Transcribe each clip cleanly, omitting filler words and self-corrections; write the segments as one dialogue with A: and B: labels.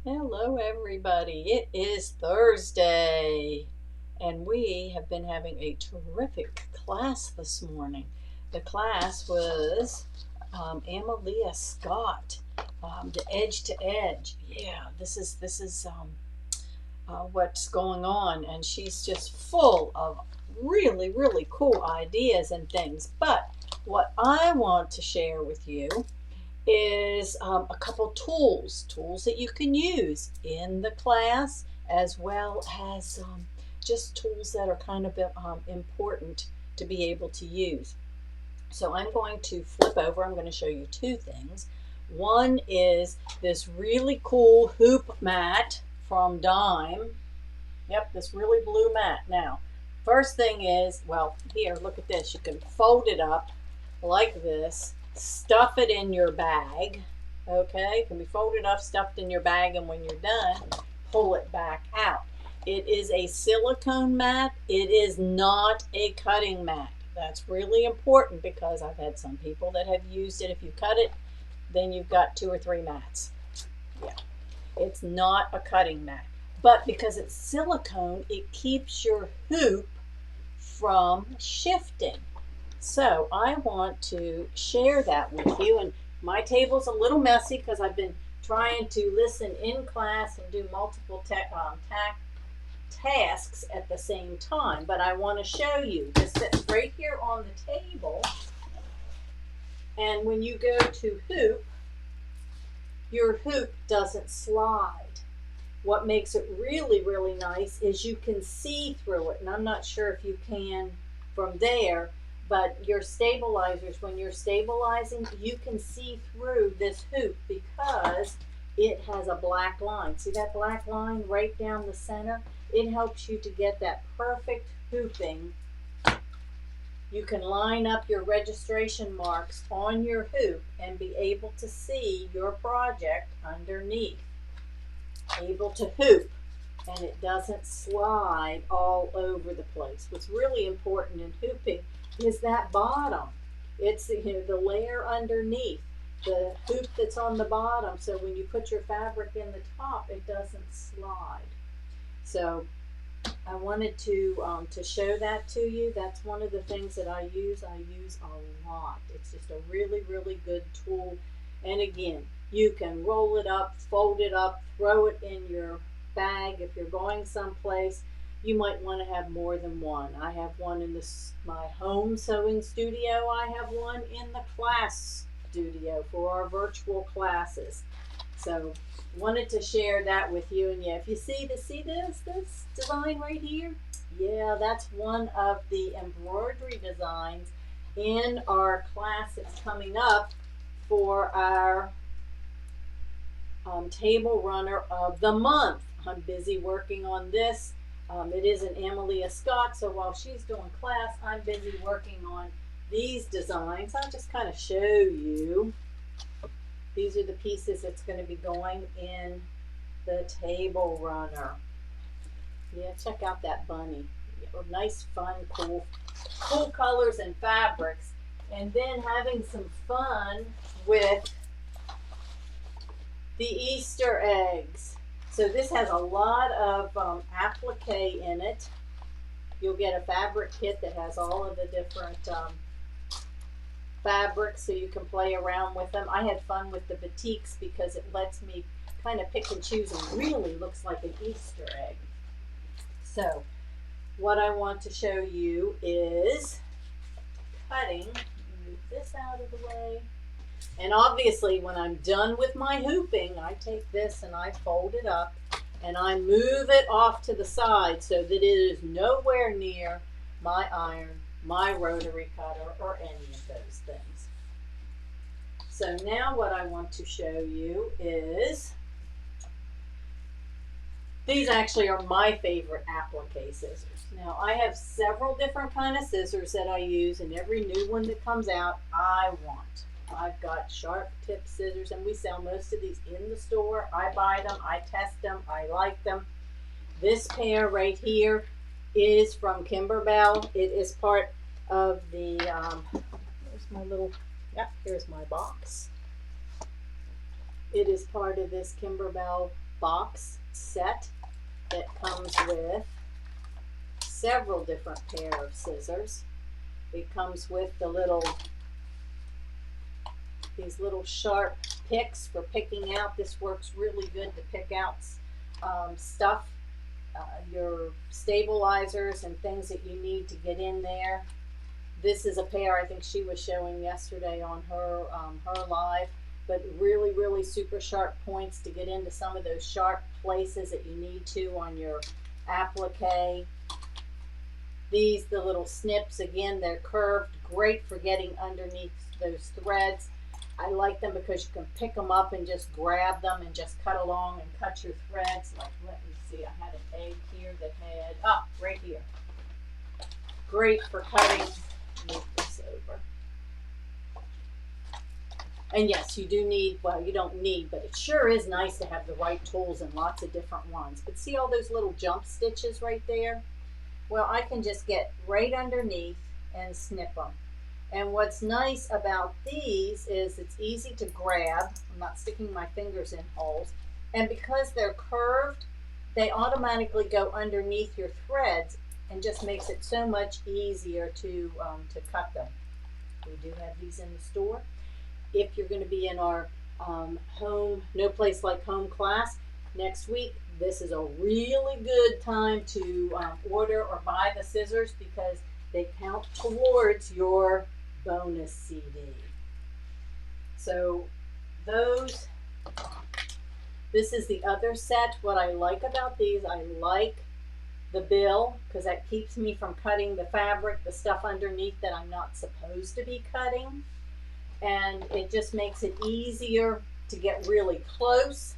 A: Hello, everybody. It is Thursday, and we have been having a terrific class this morning. The class was Amalia Scott, the Edge to Edge. Yeah, this is what's going on, and she's just full of really, really cool ideas and things. But what I want to share with you is a couple tools that you can use in the class, as well as just tools that are kind of important to be able to use. So I'm going to flip over. I'm going to show you two things. One is this really cool hoop mat from Dime. Yep, this really blue mat. Now, first thing is, well, here, look at this. You can fold it up like this, stuff it in your bag. Okay, it can be folded up, stuffed in your bag, and when you're done, pull it back out. It is a silicone mat. It is not a cutting mat. That's really important because I've had some people that have used it. If you cut it, then you've got 2 or 3 mats. Yeah, it's not a cutting mat. But because it's silicone, it keeps your hoop from shifting. So I want to share that with you. And my table's a little messy because I've been trying to listen in class and do multiple tasks at the same time. But I want to show you. This sits right here on the table. And when you go to hoop, your hoop doesn't slide. What makes it really, really nice is you can see through it. And I'm not sure if you can from there, but your stabilizers, when you're stabilizing, you can see through this hoop because it has a black line. See that black line right down the center? It helps you to get that perfect hooping. You can line up your registration marks on your hoop and be able to see your project underneath. Able to hoop, and it doesn't slide all over the place. What's really important in hooping is that bottom. It's the layer underneath, the hoop that's on the bottom, so when you put your fabric in the top, it doesn't slide. So I wanted to show that to you. That's one of the things that I use a lot. It's just a really, really good tool. And again, you can roll it up, fold it up, throw it in your bag. If you're going someplace, you might want to have more than one. I have one in my home sewing studio. I have one in the class studio for our virtual classes. So wanted to share that with you. And yeah, if you see this design right here, yeah, that's one of the embroidery designs in our class that's coming up for our table runner of the month. I'm busy working on this. It is an Amalia Scott, so while she's doing class, I'm busy working on these designs. I'll just kind of show you. These are the pieces that's going to be going in the table runner. Yeah, check out that bunny. Nice, fun, cool colors and fabrics. And then having some fun with the Easter eggs. So this has a lot of applique in it. You'll get a fabric kit that has all of the different fabrics so you can play around with them. I had fun with the batiks because it lets me kind of pick and choose and really looks like an Easter egg. So what I want to show you is cutting. Move this out of the way. And obviously when I'm done with my hooping, I take this and I fold it up and I move it off to the side so that it is nowhere near my iron, my rotary cutter, or any of those things. So now what I want to show you is, these actually are my favorite applique scissors. Now I have several different kind of scissors that I use, and every new one that comes out I want. I've got sharp tip scissors, and we sell most of these in the store. I buy them, I test them, I like them. This pair right here is from Kimberbell. It is part of the, here's my little, yeah, here's my box. It is part of this Kimberbell box set that comes with several different pair of scissors. It comes with these little sharp picks for picking out. This works really good to pick out stuff, your stabilizers and things that you need to get in there. This is a pair I think she was showing yesterday on her live, but really, really super sharp points to get into some of those sharp places that you need to on your applique. These, the little snips, again, they're curved, great for getting underneath those threads. I like them because you can pick them up and just grab them and just cut along and cut your threads. Like, let me see, I had an egg here that had, right here. Great for cutting. Move this over. And yes, you do need, well, you don't need, but it sure is nice to have the right tools and lots of different ones. But see all those little jump stitches right there? Well, I can just get right underneath and snip them. And what's nice about these is it's easy to grab. I'm not sticking my fingers in holes. And because they're curved, they automatically go underneath your threads and just makes it so much easier to cut them. We do have these in the store. If you're going to be in our home, No Place Like Home class next week, this is a really good time to order or buy the scissors because they count towards your bonus CD. So this is the other set. What I like about these, I like the bill because that keeps me from cutting the fabric, the stuff underneath that I'm not supposed to be cutting. And it just makes it easier to get really close,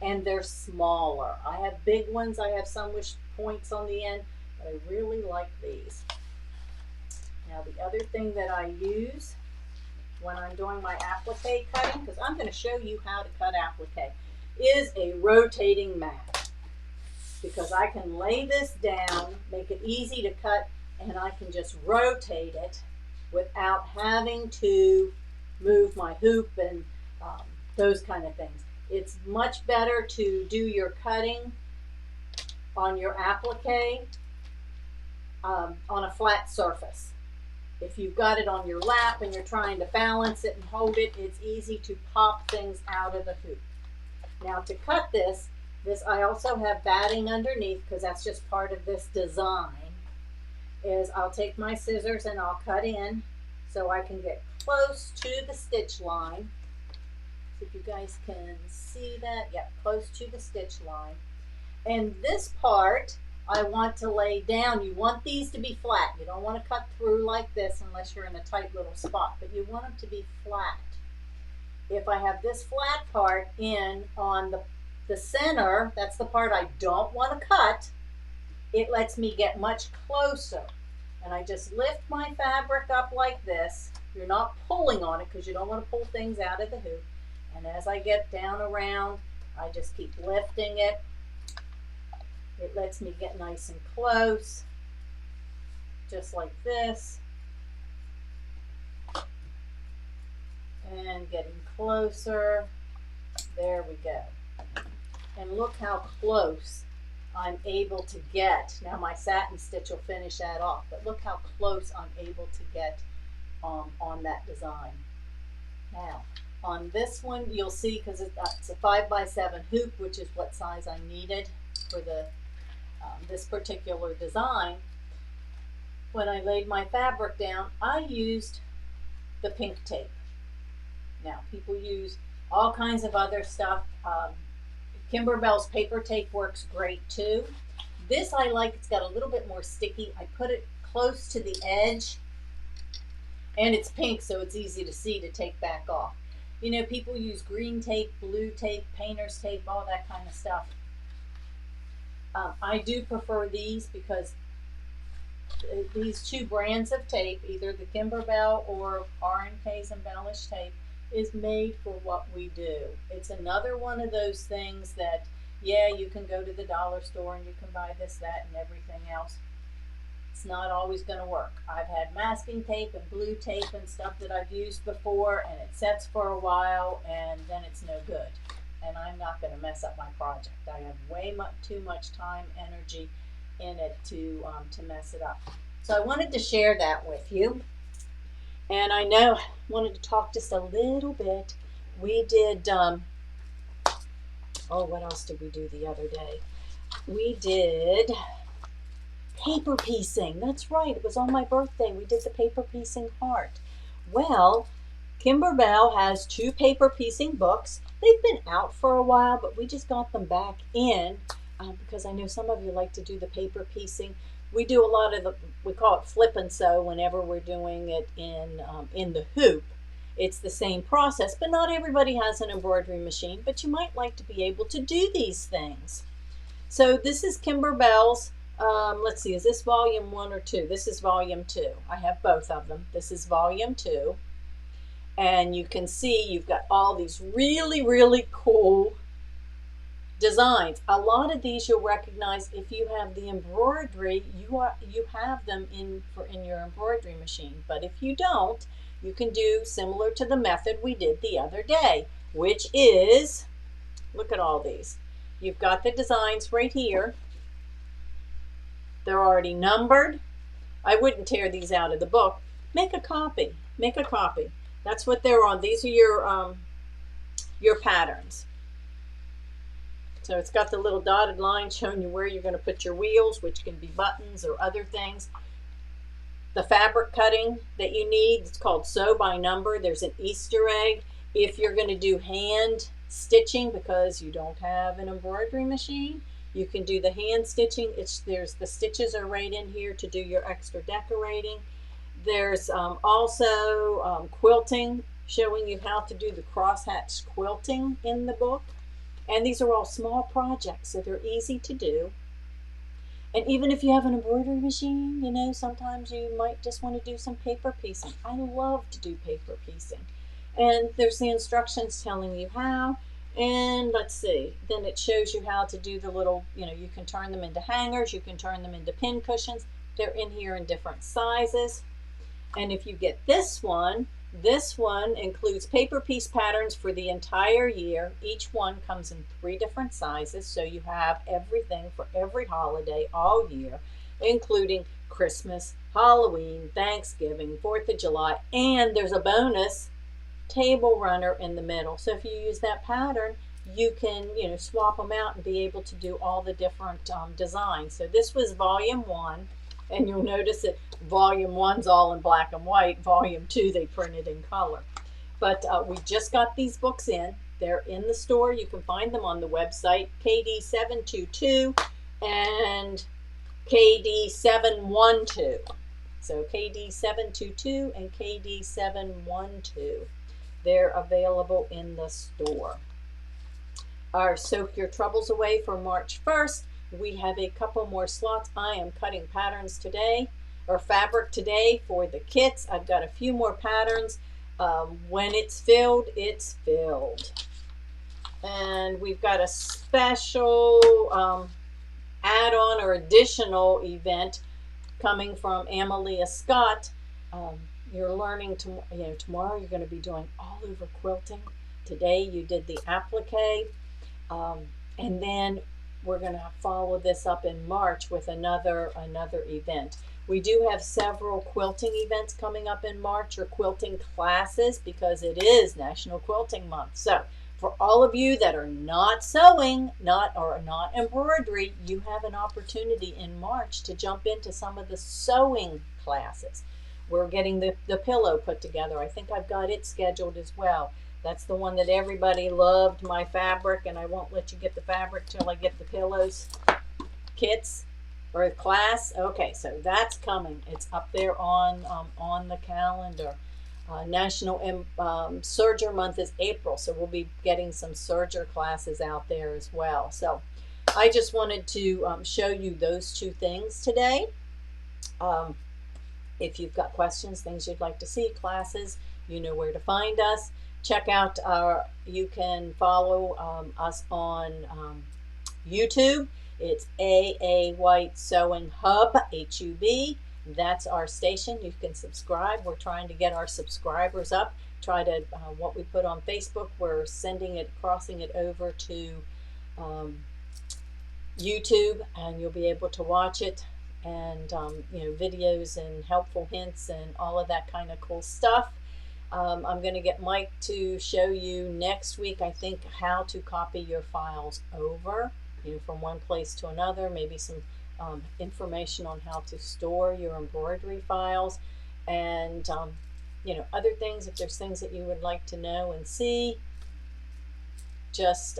A: and they're smaller. I have big ones, I have some with points on the end, but I really like these. Now the other thing that I use when I'm doing my applique cutting, because I'm going to show you how to cut applique, is a rotating mat. Because I can lay this down, make it easy to cut, and I can just rotate it without having to move my hoop and those kind of things. It's much better to do your cutting on your applique on a flat surface. If you've got it on your lap and you're trying to balance it and hold it, it's easy to pop things out of the hoop. Now to cut this I also have batting underneath because that's just part of this design, is I'll take my scissors and I'll cut in so I can get close to the stitch line. See if you guys can see that. Yep, close to the stitch line. And this part I want to lay down. You want these to be flat. You don't want to cut through like this unless you're in a tight little spot, but you want them to be flat. If I have this flat part in on the center, that's the part I don't want to cut, it lets me get much closer. And I just lift my fabric up like this. You're not pulling on it because you don't want to pull things out of the hoop. And as I get down around, I just keep lifting it. It lets me get nice and close, just like this. And getting closer. There we go. And look how close I'm able to get. Now my satin stitch will finish that off, but look how close I'm able to get on that design. Now on this one you'll see, because it's a 5x7 hoop, which is what size I needed for the this particular design. When I laid my fabric down, I used the pink tape. Now people use all kinds of other stuff. Kimberbell's paper tape works great too. This I like, it's got a little bit more sticky. I put it close to the edge, and it's pink, so it's easy to see to take back off. You know, people use green tape, blue tape, painter's tape, all that kind of stuff. I do prefer these because these two brands of tape, either the Kimberbell or RNK's embellished tape, is made for what we do. It's another one of those things that, yeah, you can go to the dollar store and you can buy this, that, and everything else. It's not always going to work. I've had masking tape and blue tape and stuff that I've used before, and it sets for a while and then it's no good. and I'm not going to mess up my project. I have way too much time, energy in it to mess it up. So I wanted to share that with you. And I wanted to talk just a little bit. We did, what else did we do the other day? We did paper piecing. That's right. It was on my birthday. We did the paper piecing heart. Well, Kimberbell has 2 paper piecing books. They've been out for a while, but we just got them back in because I know some of you like to do the paper piecing. We do a lot of we call it flip and sew whenever we're doing it in the hoop. It's the same process, but not everybody has an embroidery machine, but you might like to be able to do these things. So this is Kimberbell's, let's see, is this volume 1 or 2? This is volume 2. I have both of them. This is volume 2. And you can see you've got all these really, really cool designs. A lot of these you'll recognize if you have the embroidery, you have them in your embroidery machine. But if you don't, you can do similar to the method we did the other day, which is, look at all these. You've got the designs right here. They're already numbered. I wouldn't tear these out of the book. Make a copy. Make a copy. That's what they're on. These are your patterns. So it's got the little dotted line showing you where you're going to put your wheels, which can be buttons or other things. The fabric cutting that you need, it's called Sew by Number. There's an Easter egg. If you're going to do hand stitching because you don't have an embroidery machine, you can do the hand stitching. The stitches are right in here to do your extra decorating. There's also quilting, showing you how to do the crosshatch quilting in the book. And these are all small projects, so they're easy to do. And even if you have an embroidery machine, sometimes you might just want to do some paper piecing. I love to do paper piecing. And there's the instructions telling you how. And let's see, then it shows you how to do the little, you can turn them into hangers, you can turn them into pin cushions. They're in here in different sizes. And if you get this one includes paper piece patterns for the entire year. Each one comes in 3 different sizes, so you have everything for every holiday all year, including Christmas, Halloween, Thanksgiving, 4th of July, and there's a bonus table runner in the middle. So if you use that pattern, you can swap them out and be able to do all the different designs. So this was volume 1. And you'll notice that volume 1's all in black and white. Volume 2, they printed in color. But we just got these books in. They're in the store. You can find them on the website, KD722 and KD712. So KD722 and KD712. They're available in the store. Our Soak Your Troubles Away for March 1st. We have a couple more slots. I am cutting patterns today, or fabric today for the kits. I've got a few more patterns. When it's filled, it's filled. And we've got a special add-on or additional event coming from Amalia Scott. You're learning tomorrow you're going to be doing all over quilting. Today you did the applique, and then we're going to follow this up in March with another event. We do have several quilting events coming up in March, or quilting classes, because it is National Quilting Month. So for all of you that are not sewing, not embroidery, you have an opportunity in March to jump into some of the sewing classes. We're getting the pillow put together. I think I've got it scheduled as well. That's the one that everybody loved, my fabric, and I won't let you get the fabric till I get the pillows kits or class. Okay, so that's coming. It's up there on the calendar. National Serger Month is April, so we'll be getting some serger classes out there as well. So I just wanted to show you those 2 things today. If you've got questions, things you'd like to see, classes, you know where to find us. Check out you can follow us on YouTube. It's A.A. White Sewing Hub, HUB. That's our station. You can subscribe. We're trying to get our subscribers up. try to, what we put on Facebook, we're sending it, crossing it over to YouTube, and you'll be able to watch it, and videos and helpful hints and all of that kind of cool stuff. I'm going to get Mike to show you next week, I think, how to copy your files over, from one place to another, maybe some information on how to store your embroidery files, and other things. If there's things that you would like to know and see, just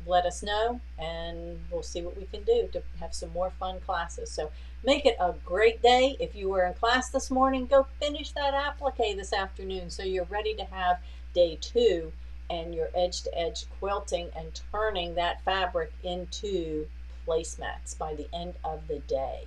A: let us know, and we'll see what we can do to have some more fun classes. So make it a great day. If you were in class this morning, go finish that applique this afternoon so you're ready to have day 2 and your edge-to-edge quilting and turning that fabric into placemats by the end of the day.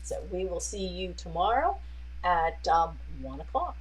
A: So we will see you tomorrow at 1 o'clock.